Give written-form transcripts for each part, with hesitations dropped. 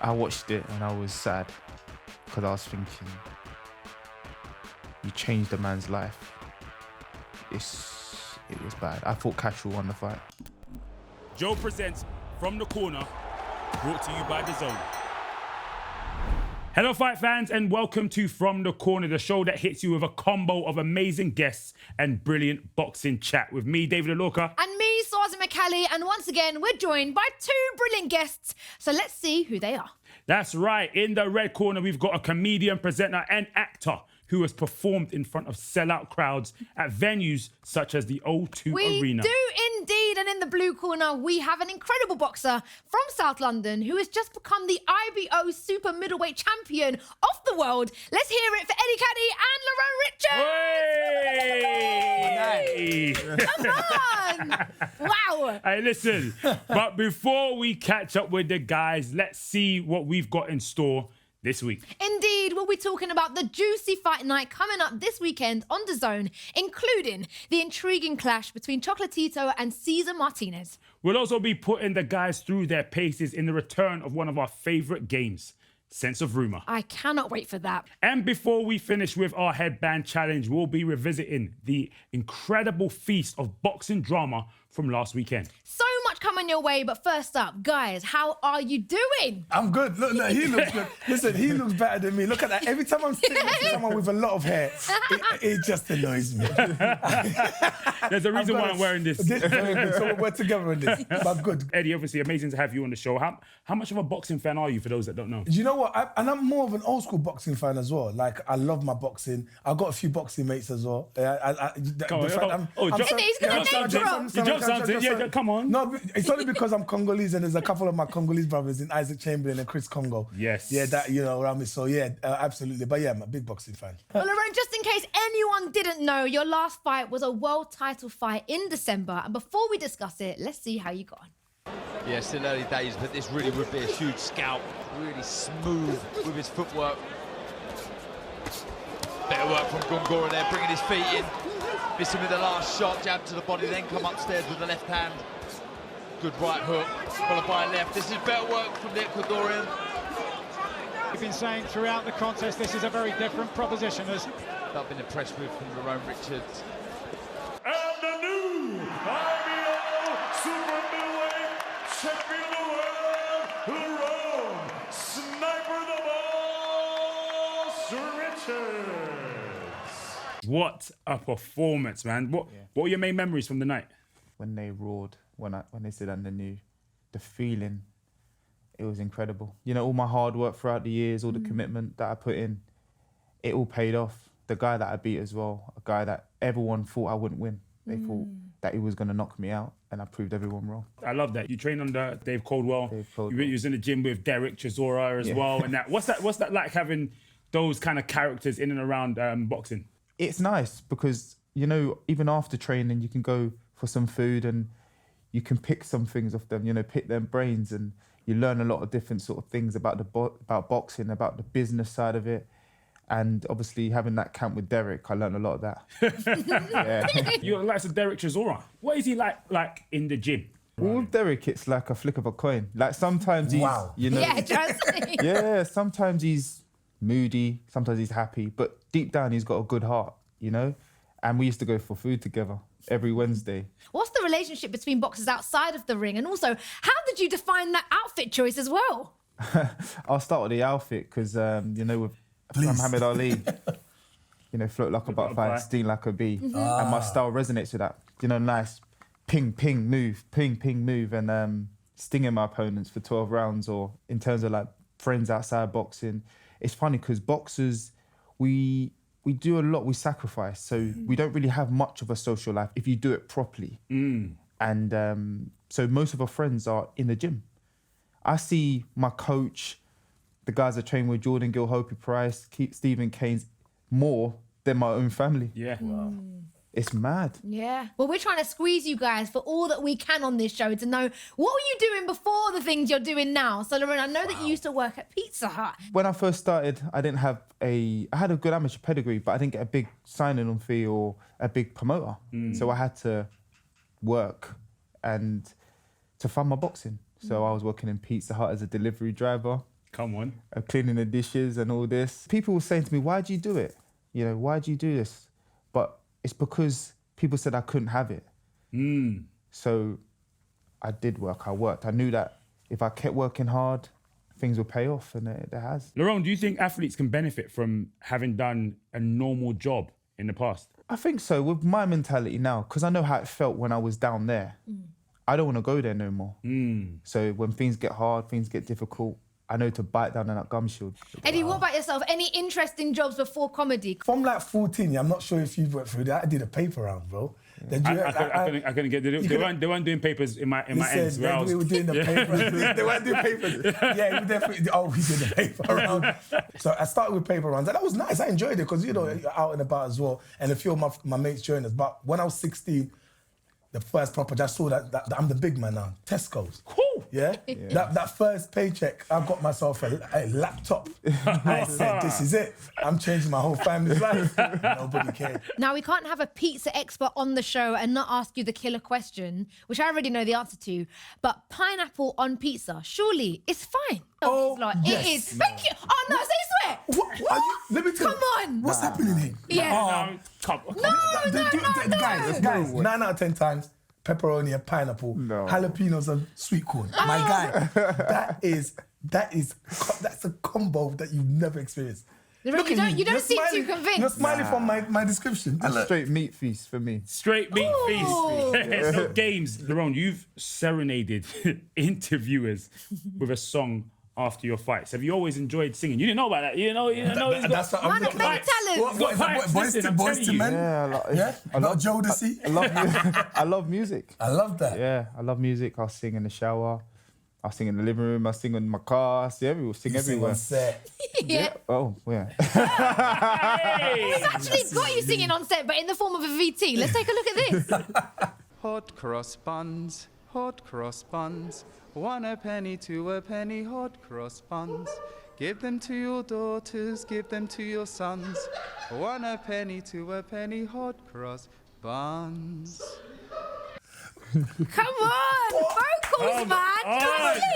I watched it and I was sad because I was thinking, you changed a man's life. It was bad. I thought Cashel won the fight. Joe presents From the Corner, brought to you by DAZN. Hello fight fans and welcome to From the Corner, the show that hits you with a combo of amazing guests and brilliant boxing chat with me, David Alorka. And me, Swarzy Macaly, and once again, we're joined by two brilliant guests. So let's see who they are. That's right, in the red corner, we've got a comedian, presenter and actor who has performed in front of sellout crowds at venues such as the O2 Arena. We do indeed, and in the blue corner, we have an incredible boxer from South London who has just become the IBO super middleweight champion of the world. Let's hear it for Eddie Kadi and Lerrone Richards. Hey! Come on! Wow! Hey, listen, but before we catch up with the guys, let's see what we've got in store this week. Indeed, we'll be talking about the juicy fight night coming up this weekend on DAZN, including the intriguing clash between Chocolatito and Martinez. We'll also be putting the guys through their paces in the return of one of our favourite games, Sense of Rumour. I cannot wait for that. And before we finish with our headband challenge, we'll be revisiting the incredible feast of boxing drama from last weekend. So much coming your way, but first up, guys, how are you doing? I'm good. Look, he looks good. Listen, he looks better than me. Look at that. Every time I'm sitting next to someone with a lot of hair, it just annoys me. There's a reason why I'm wearing this. Very good. So we're together in this. But good. Eddie, obviously amazing to have you on the show. How much of a boxing fan are you, for those that don't know? You know what? I'm more of an old school boxing fan as well. Like, I love my boxing. I've got a few boxing mates as well. He's gonna name drop. Come on. No, it's only because I'm Congolese and there's a couple of my Congolese brothers in Isaac Chamberlain and Chris Congo. Yes. Yeah, that, you know, around me. So, yeah, absolutely. But, yeah, I'm a big boxing fan. Well, Lerrone, just in case anyone didn't know, your last fight was a world title fight in December. And before we discuss it, let's see how you got on. Yeah, still early days, but this really would be a huge scalp. Really smooth with his footwork. Better work from Gongora there, bringing his feet in. Missing with the last shot, jab to the body, then come upstairs with the left hand. Good right hook, followed by a left. This is better work from the Ecuadorian. We've been saying throughout the contest, this is a very different proposition. I've been impressed with from Lerrone Richards. And the new IBO Super Middleweight Champion of the World, Lerrone Sniper the Boss Richards. What a performance, man. What were your main memories from the night? When they roared, when they said and they knew, the feeling, it was incredible. You know, all my hard work throughout the years, all the commitment that I put in, it all paid off. The guy that I beat as well, a guy that everyone thought I wouldn't win. They thought that he was going to knock me out, and I proved everyone wrong. I love that. You trained under Dave Coldwell. Dave You was in the gym with Derek Chisora as well. And that. What's that like, having those kind of characters in and around boxing? It's nice because, you know, even after training, you can go for some food and you can pick some things off them, you know, pick their brains, and you learn a lot of different sort of things about about boxing, about the business side of it. And obviously having that camp with Derek, I learned a lot of that. Yeah. You're like Derek Chisora. What is he like in the gym? Well, with Derek, it's like a flick of a coin. Like sometimes he's, you know. Yeah, trust me. Yeah, sometimes he's moody, sometimes he's happy, but deep down he's got a good heart, you know? And we used to go for food together every Wednesday. What's the relationship between boxers outside of the ring? And also, how did you define that outfit choice as well? I'll start with the outfit because, you know, with Muhammad Ali, you know, float like a butterfly, sting like a bee. And my style resonates with that. You know, nice ping, ping, move, and stinging my opponents for 12 rounds, or in terms of like friends outside boxing. It's funny because boxers, we do a lot, we sacrifice. So we don't really have much of a social life if you do it properly. And so most of our friends are in the gym. I see my coach, the guys I train with, Jordan, Gill, Hopi Price, Stephen Keynes, more than my own family. Yeah. Wow. It's mad. Yeah. Well, we're trying to squeeze you guys for all that we can on this show to know what were you doing before the things you're doing now. So, Lerrone, I know that you used to work at Pizza Hut. When I first started, I had a good amateur pedigree, but I didn't get a big signing on fee or a big promoter. So I had to work and to fund my boxing. So I was working in Pizza Hut as a delivery driver. Come on. Cleaning the dishes and all this. People were saying to me, why do you do it? You know, why do you do this? But it's because people said I couldn't have it. So I did work, I worked. I knew that if I kept working hard, things would pay off, and it has. Lerrone, do you think athletes can benefit from having done a normal job in the past? I think so, with my mentality now, because I know how it felt when I was down there. I don't want to go there no more. So when things get hard, things get difficult, I know to bite down on that gum shield. Eddie, what about yourself? Any interesting jobs before comedy? From like 14, I'm not sure if you went through that. I did a paper round, bro. Then I couldn't get. They weren't doing papers in my ends. We were doing the paper. They weren't doing papers. Yeah, we definitely. Oh, we did the paper round. So I started with paper rounds, and that was nice. I enjoyed it because you know you're out and about as well, and a few of my mates joined us. But when I was 16. The first proper, I saw that I'm the big man now. Tesco's. Cool. Yeah? That first paycheck, I got myself a laptop. I said, this is it. I'm changing my whole family's life. Nobody cared. Now, we can't have a pizza expert on the show and not ask you the killer question, which I already know the answer to. But pineapple on pizza, surely it's fine. Oh, yes. It is. Thank you. Oh, no, say swear. What are you? Let me tell you. Come on. What's happening here? Yeah. Guys, 9 out of 10 times, pepperoni and pineapple, jalapenos and sweet corn. My guy, that's a combo that you've never experienced. You don't seem too convinced. You're smiling from my description. It's a straight meat feast for me. Straight meat feast. No games. Lerrone, you've serenaded interviewers with a song after your fights. Have you always enjoyed singing? You didn't know about that. You know. That's what I'm looking at. Talent. What is that? Boys to Men? Yeah, I love Joe Desi. I love music. I love that. Yeah, I love music. I'll sing in the shower. I'll sing in the living room. I'll sing in my car. We'll sing everywhere. Yeah. Oh, yeah. We've actually got you singing on set, but in the form of a VT. Let's take a look at this. Hot cross buns, 1 a penny, 2 a penny, hot cross buns. Give them to your daughters, give them to your sons. 1 a penny, 2 a penny, hot cross buns. Come on, vocals, man.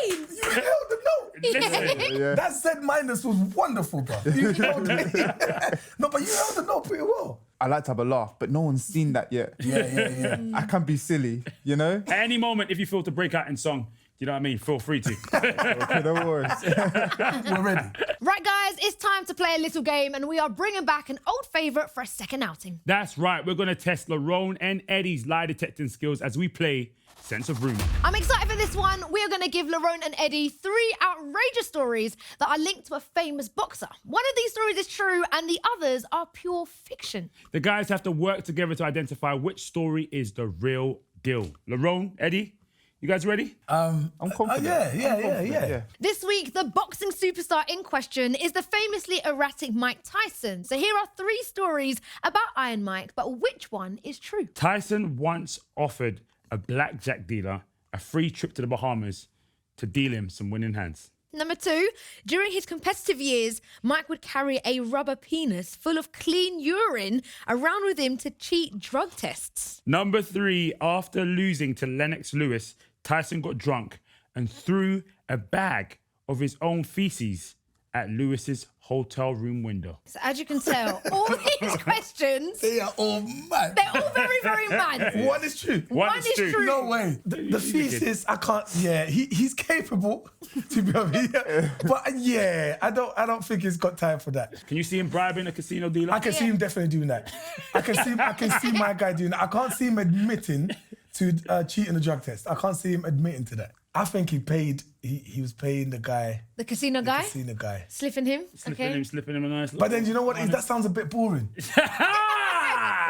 You held the note. Listen. That Z minus was wonderful, bro. You held it. No, but you held the note pretty well. I like to have a laugh, but no one's seen that yet. Yeah. I can be silly, you know? At any moment, if you feel to break out in song, you know what I mean? Feel free to. Okay, no worries. We're ready. Right, guys, it's time to play a little game, and we are bringing back an old favourite for a second outing. That's right. We're going to test Lerrone and Eddie's lie detecting skills as we play Sense of Rumour. I'm excited for this one. We're going to give Lerrone and Eddie 3 outrageous stories that are linked to a famous boxer. One of these stories is true, and the others are pure fiction. The guys have to work together to identify which story is the real deal. Lerrone, Eddie, you guys ready? I'm confident. Yeah. This week, the boxing superstar in question is the famously erratic Mike Tyson. So here are 3 stories about Iron Mike, but which one is true? Tyson once offered a blackjack dealer a free trip to the Bahamas to deal him some winning hands. Number 2, during his competitive years, Mike would carry a rubber penis full of clean urine around with him to cheat drug tests. Number 3, after losing to Lennox Lewis, Tyson got drunk and threw a bag of his own feces at Lewis's hotel room window. So as you can tell, all these questions, They are all mad. they're all very, very mad. One is true. One is true. No way. The thesis, I can't. Yeah, he's capable, to be honest. But yeah, I don't think he's got time for that. Can you see him bribing a casino dealer? I can see him definitely doing that. I can see my guy doing that. I can't see him admitting to cheating the drug test. I can't see him admitting to that. I think he was paying the guy. The casino guy? Casino guy. Slipping him? Slipping him a nice. But then you know what? That sounds a bit boring. All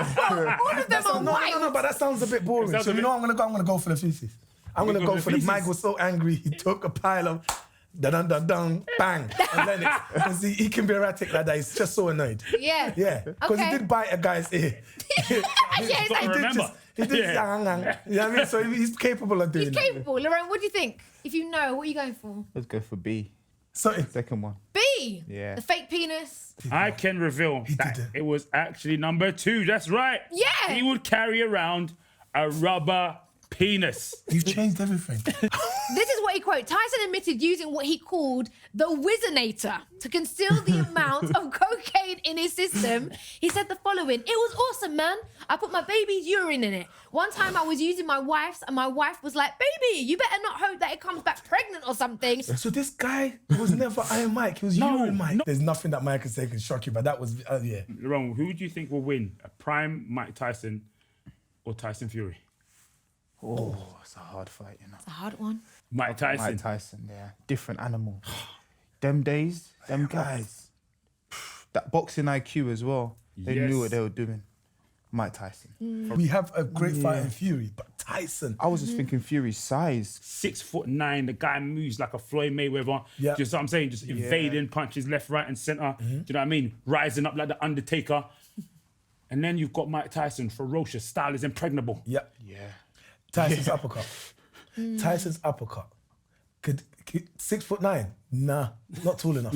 of them are white. No, but that sounds a bit boring. So you know what I'm gonna go for the feces. I'm gonna go for the Mike was so angry he took a pile of dun bang and Lennox. Because he can be erratic like that. He's just so annoyed. Yeah. Yeah. Because he did bite a guy's ear. He did. You know what I mean? So he's capable of doing He's capable. Lerrone, what do you think? If you know, what are you going for? Let's go for B. So Second one. B. Yeah. The fake penis. I can reveal that didn't. it was actually number 2. That's right. Yeah. He would carry around a rubber penis. you've changed everything. This is what quote. Tyson admitted using what he called the Whizzinator to conceal the amount of cocaine in his system. He said the following: "It was awesome, man. I put my baby's urine in it. One time I was using my wife's and my wife was like, baby, you better not hope that it comes back pregnant or something." So this guy was never Iron Mike. He was urine Mike. There's nothing that Mike can say can shock you, but that was, yeah. Lerrone, who do you think will win? A prime Mike Tyson or Tyson Fury? Oh, it's a hard fight, you know. It's a hard one. Mike Tyson. Mike Tyson, yeah. Different animal. Them days, them guys. That boxing IQ as well. They knew what they were doing. Mike Tyson. We have a great fight in Fury, but Tyson. I was just thinking Fury's size. 6'9", the guy moves like a Floyd Mayweather. Yeah. Just what I'm saying, just invading punches left, right, and center. Do you know what I mean? Rising up like the Undertaker. And then you've got Mike Tyson, ferocious, style is impregnable. Yep. Yeah. Tyson's uppercut. Tyson's uppercut. Could 6'9"? Nah, not tall enough.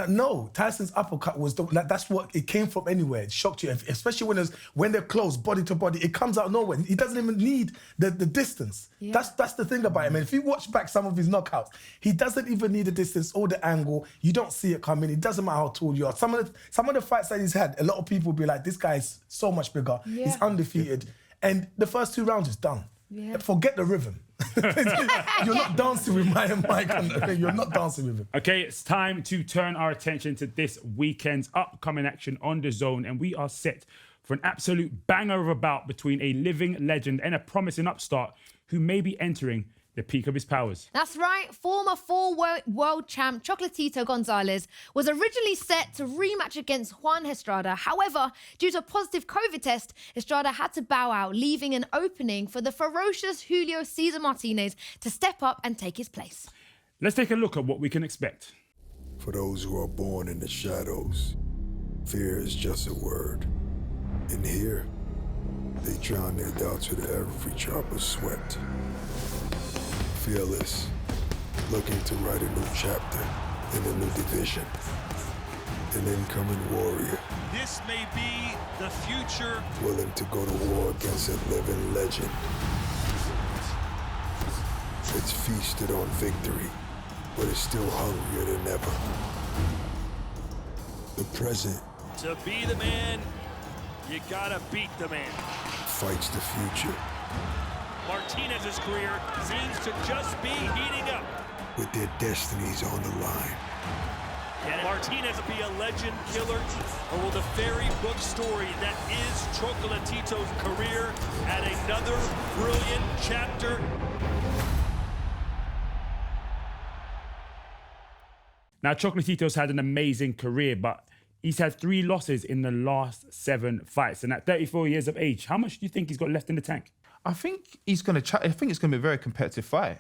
No, Tyson's uppercut was that's what it came from anywhere. It shocked you, especially when they're close, body to body. It comes out of nowhere. He doesn't even need the distance. Yeah. That's the thing about him. And if you watch back some of his knockouts, he doesn't even need the distance or the angle. You don't see it coming. It doesn't matter how tall you are. Some of the fights that he's had, a lot of people will be like, this guy's so much bigger. Yeah. He's undefeated, and the first 2 rounds is done. Yeah. Forget the rhythm. You're not dancing with Mike. You're not dancing with him. Okay, it's time to turn our attention to this weekend's upcoming action on DAZN, and we are set for an absolute banger of a bout between a living legend and a promising upstart who may be entering the peak of his powers. That's right. Former 4 world champ Chocolatito Gonzalez was originally set to rematch against Juan Estrada. However, due to a positive COVID test, Estrada had to bow out, leaving an opening for the ferocious Julio Cesar Martinez to step up and take his place. Let's take a look at what we can expect. For those who are born in the shadows, fear is just a word. In here, they drown their doubts with every drop of sweat. Fearless, looking to write a new chapter in a new division. An incoming warrior. This may be the future. Willing to go to war against a living legend. It's feasted on victory, but it's still hungrier than ever. The present. To be the man, you gotta beat the man. Fights the future. Martinez's career seems to just be heating up. With their destinies on the line. Can Martinez be a legend killer, or will the fairy book story that is Chocolatito's career add another brilliant chapter? Now, Chocolatito's had an amazing career, but he's had 3 losses in the last 7 fights. And at 34 years of age, how much do you think he's got left in the tank? I think he's going to. I think it's going to be a very competitive fight.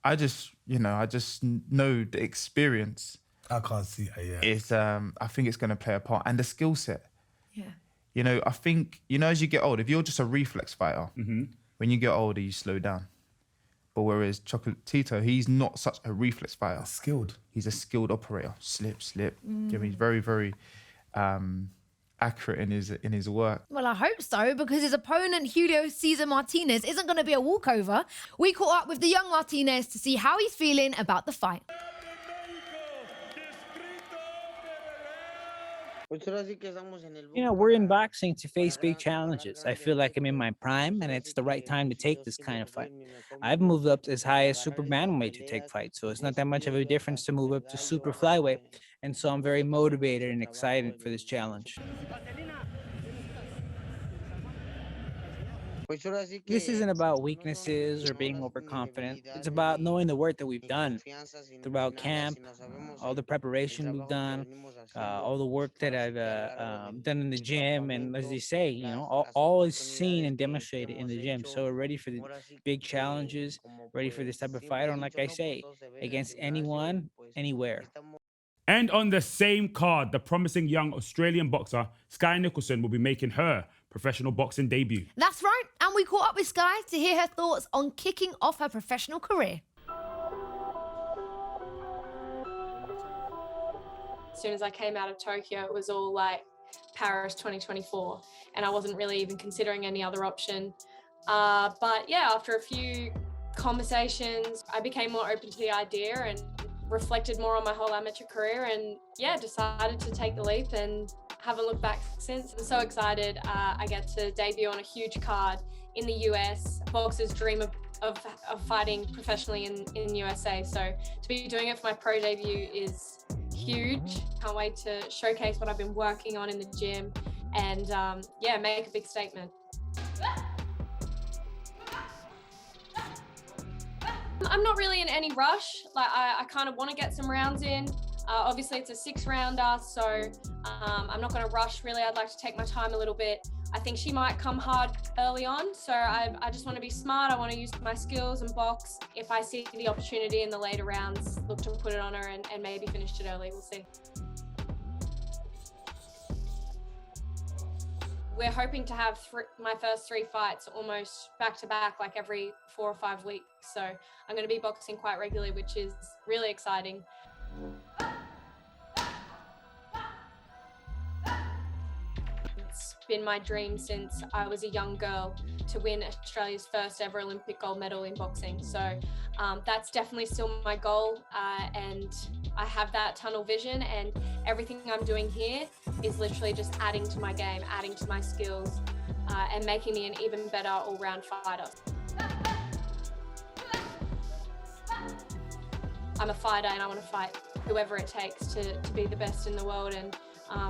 I just know the experience. I can't see it. Yeah. It's. I think it's going to play a part, and the skill set. Yeah. You know, I think as you get older, if you're just a reflex fighter, when you get older, you slow down. But whereas Chocolatito, he's not such a reflex fighter. Skilled. He's a skilled operator. Slip. You know, he's very, very. Accurate in his work. Well, I hope so, because his opponent, Julio Cesar Martinez, isn't going to be a walkover. We caught up with the young Martinez to see how he's feeling about the fight. You know, we're in boxing to face big challenges. I feel like I'm in my prime, and it's the right time to take this kind of fight. I've moved up as high as super bantamweight to take fights, so it's not that much of a difference to move up to super flyweight. And so I'm very motivated and excited for this challenge. This isn't about weaknesses or being overconfident. It's about knowing the work that we've done throughout camp, all the preparation we've done, all the work that I've done in the gym. And as they say, you know, all is seen and demonstrated in the gym. So we're ready for the big challenges, ready for this type of fight. And like I say, against anyone, anywhere. And on the same card, the promising young Australian boxer, Skye Nicholson, will be making her professional boxing debut. That's right. And we caught up with Skye to hear her thoughts on kicking off her professional career. As soon as I came out of Tokyo, it was all like Paris 2024. And I wasn't really even considering any other option. But yeah, after a few conversations. I became more open to the idea and reflected more on my whole amateur career, and yeah, decided to take the leap and haven't looked back since. I'm so excited. I get to debut on a huge card in the US. Boxers dream of fighting professionally in USA, so to be doing it for my pro debut is huge. Can't wait to showcase what I've been working on in the gym and yeah, make a big statement. I'm not really in any rush. Like I kind of want to get some rounds in. Obviously it's a 6-rounder, so I'm not going to rush really. I'd like to take my time a little bit. I think she might come hard early on, so I just want to be smart. I want to use my skills and box. If I see the opportunity in the later rounds, look to put it on her and maybe finish it early. We'll see. We're hoping to have my first 3 fights almost back to back, like every 4 or 5 weeks. So I'm going to be boxing quite regularly, which is really exciting. It's been my dream since I was a young girl to win Australia's first ever Olympic gold medal in boxing. So that's definitely still my goal, and I have that tunnel vision, and everything I'm doing here is literally just adding to my game, adding to my skills, and making me an even better all-round fighter. I'm a fighter and I want to fight whoever it takes to be the best in the world and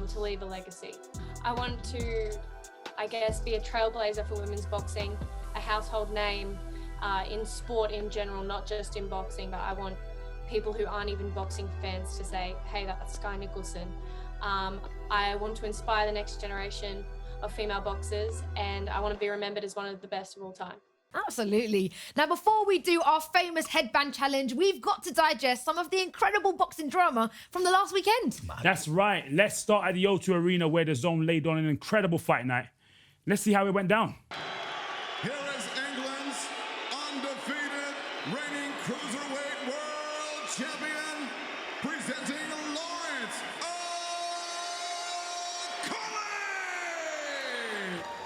to leave a legacy. I want to, I guess, be a trailblazer for women's boxing, a household name in sport in general, not just in boxing, but I want people who aren't even boxing fans to say, hey, that's Skye Nicholson. I want to inspire the next generation of female boxers, and I want to be remembered as one of the best of all time. Absolutely. Now, before we do our famous headband challenge, we've got to digest some of the incredible boxing drama from the last weekend. That's right. Let's start at the O2 Arena, where DAZN laid on an incredible fight night. Let's see how it went down. Here is England's undefeated reigning cruiserweight world champion, presenting Lawrence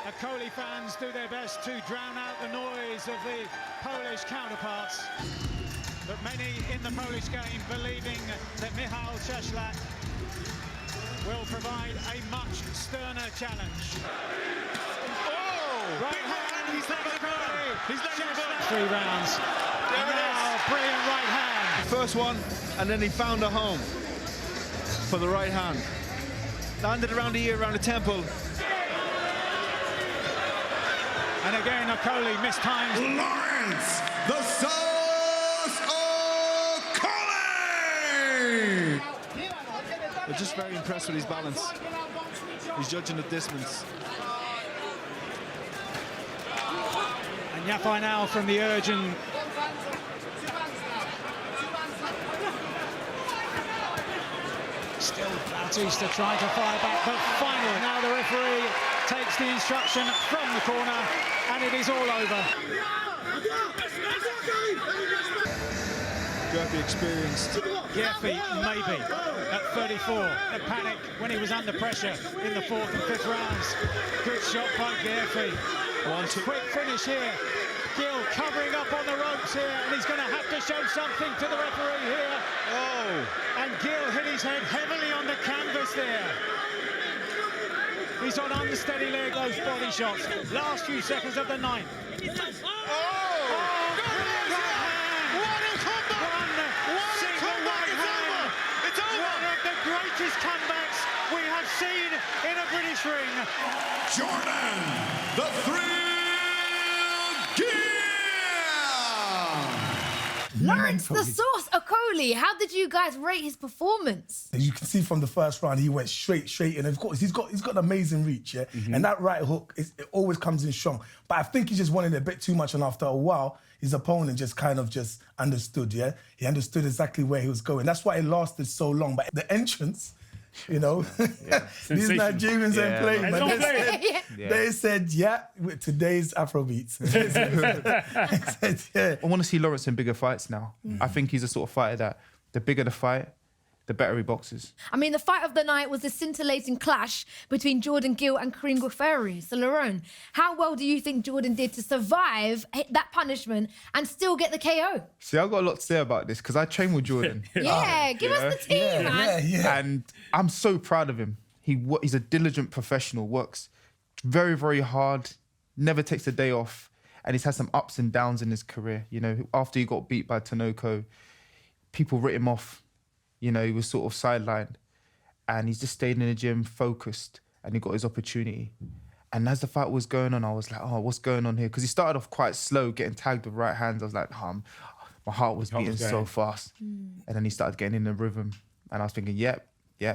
Macaly fans do their best to drown out the noise of the Polish counterparts. But many in the Polish game believing that Michał Cieślak will provide a much sterner challenge. Oh! Right hand, he's letting it burn. He's letting it burn. 3 rounds. And now, brilliant right hand. First one, and then he found a home for the right hand. Landed around the ear, around the temple. And again, Macaly mistimes. Lawrence, the Sauce O'Coley! We're just very impressed with his balance. He's judging the distance. And Yafai now from the urgent. Still Bautista trying to fire back, but finally now the referee takes the instruction from the corner, and it is all over. Gerfi experienced. Gerfi, maybe, at 34. The panic when he was under pressure in the 4th and 5th rounds. Good shot by Gerfi. Quick finish here. Gill covering up on the ropes here, and he's going to have to show something to the referee here. Oh! And Gill hit his head heavily on the canvas there. He's on unsteady leg, those body shots. Last few seconds of the 9th. Oh! What a comeback! What a comeback! It's over! It's over! One of the greatest comebacks we have seen in a British ring. Jordan, the Thrill Gill! Lawrence, the Sauce O'Coley, how did you guys rate his performance? You can see from the first round, he went straight, and of course, he's got amazing reach, yeah? And that right hook, it always comes in strong. But I think he just wanted it a bit too much, and after a while, his opponent just kind of just understood, yeah? He understood exactly where he was going. That's why it lasted so long. But the entrance, you know, these Nigerians ain't playing, man. They said, yeah, with today's Afrobeats. I want to see Lawrence in bigger fights now. I think he's the sort of fighter that the bigger the fight, the better he boxes. I mean, the fight of the night was the scintillating clash between Jordan Gill and Kareem Guerrero. So, Lerrone, how well do you think Jordan did to survive that punishment and still get the KO? See, I've got a lot to say about this because I train with Jordan. Yeah, give us the team, man. And I'm so proud of him. He's a diligent professional, works very, very hard, never takes a day off, and he's had some ups and downs in his career. You know, after he got beat by Tinoco, people writ him off. You know, he was sort of sidelined, and he's just stayed in the gym, focused, and he got his opportunity. And as the fight was going on, I was like, oh, what's going on here? Because he started off quite slow, getting tagged with right hands. I was like, my heart was beating so fast. And then he started getting in the rhythm, and I was thinking, yep,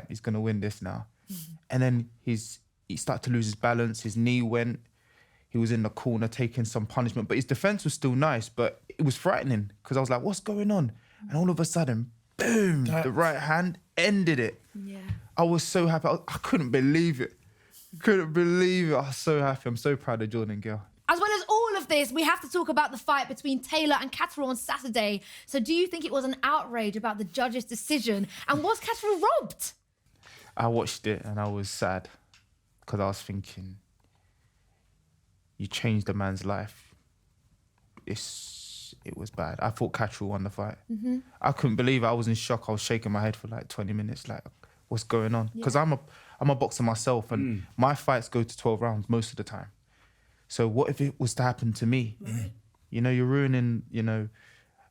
he's going to win this now. And then he started to lose his balance, his knee went, he was in the corner taking some punishment, but his defense was still nice, but it was frightening because I was like, what's going on? And all of a sudden, boom, the right hand ended it. Yeah. I was so happy. I couldn't believe it. Couldn't believe it. I was so happy. I'm so proud of Jordan Gill. As well as all of this, we have to talk about the fight between Taylor and Catterall on Saturday. So do you think it was an outrage about the judge's decision? And was Catterall robbed? I watched it and I was sad because I was thinking, you changed a man's life. It was bad. I thought Catterall won the fight. I couldn't believe it. I was in shock. I was shaking my head for like 20 minutes, like, what's going on? Because I'm a boxer myself, and my fights go to 12 rounds most of the time. So what if it was to happen to me? You know, you're ruining, you know,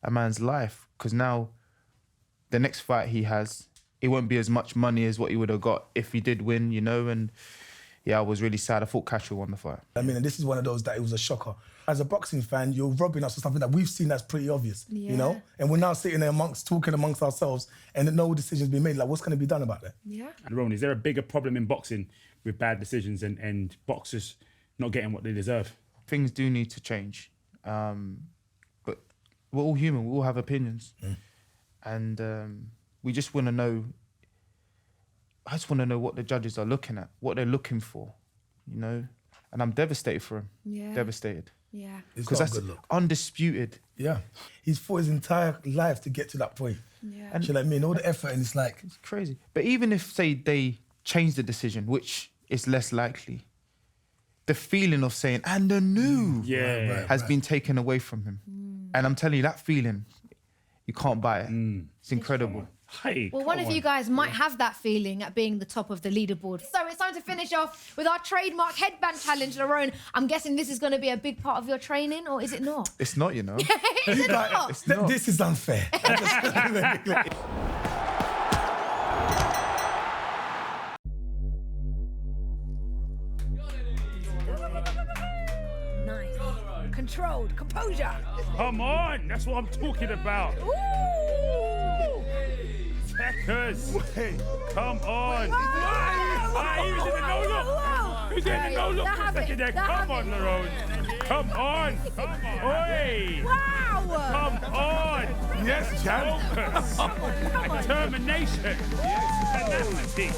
a man's life, because now the next fight he has, it won't be as much money as what he would have got if he did win, you know, and yeah, I was really sad. I thought Catterall won the fight. I mean, and this is one of those that it was a shocker. As a boxing fan, you're robbing us of something that we've seen that's pretty obvious, you know? And we're now sitting there talking amongst ourselves, and no decision's been made. Like, what's going to be done about that? Yeah. And Ron, is there a bigger problem in boxing with bad decisions and boxers not getting what they deserve? Things do need to change. But we're all human. We all have opinions. And we just want to know, I just want to know what the judges are looking at, what they're looking for, you know? And I'm devastated for him. Yeah. Devastated. Yeah. Because that's undisputed. Yeah. He's fought his entire life to get to that point. Yeah. And you know what I mean? All the effort, and it's like... It's crazy. But even if, say, they change the decision, which is less likely, the feeling of saying, and the new has been taken away from him. And I'm telling you, that feeling, you can't buy it. It's incredible. Hey, well, one of you guys might have that feeling at being the top of the leaderboard. So it's time to finish off with our trademark headband challenge, Lerrone. I'm guessing this is going to be a big part of your training, or is it not? It's not, you know. Is it not? It's not. This is unfair. Nice. Controlled. Composure. Come on, that's what I'm talking about. Ooh. Checkers. Come on. Whoa. He was in the no look. He was in the no look for a second there. Come on, Lerrone. Come on. Come on. Oi. Wow. Come on. Yes, Jan. Focus. Determination. Tenacity.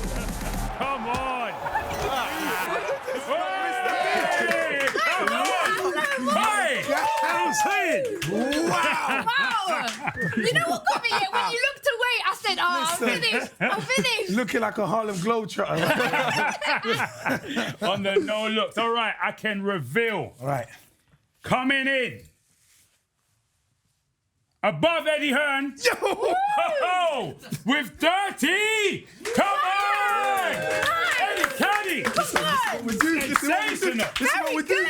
Come on. Hey. Come on. Hey. I'm saying. Wow. You know what got me here? When you looked away, I said, oh, I'm finished. I'm finished. Looking like a Harlem Globetrotter. On the no looks. All right, I can reveal. All right. Coming in. Above Eddie Hearn. Yo! With 30. Come on! Eddie Kadi. Come on! Sensational. This is what we do.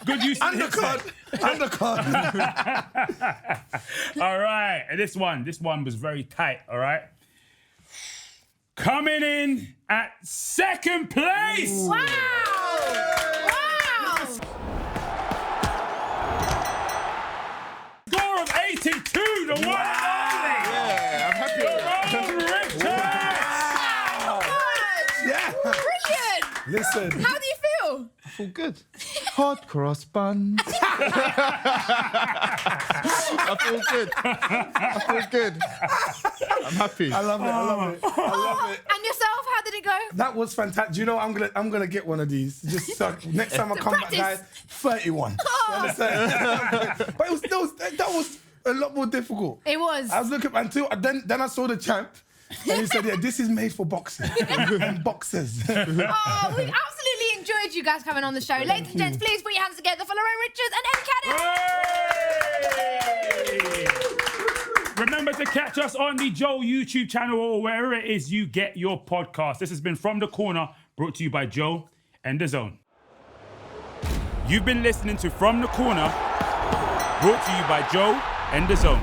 Good use of Undercard. All right, and this one was very tight, all right? Coming in at second place. Wow! Score of 82, the one and only. Yeah, I'm happy. Lerrone Richards. Yeah. Brilliant! Listen. How do you feel? I feel good. Hot cross buns. I feel good. I feel good. I'm happy. I love it. And yourself, how did it go? That was fantastic. Do you know I'm gonna get one of these? Just next time I come back, guys, 31. You understand? But that was A lot more difficult. It was. I was looking until then I saw the champ. And he said, yeah, this is made for boxing and boxers. Oh, we've absolutely enjoyed you guys coming on the show. Ladies and gents, please put your hands together for Lerrone Richards and Eddie Kadi. Remember to catch us on the Joe YouTube channel or wherever it is you get your podcast. This has been From the Corner, brought to you by Joe and DAZN. You've been listening to From the Corner, brought to you by Joe and DAZN.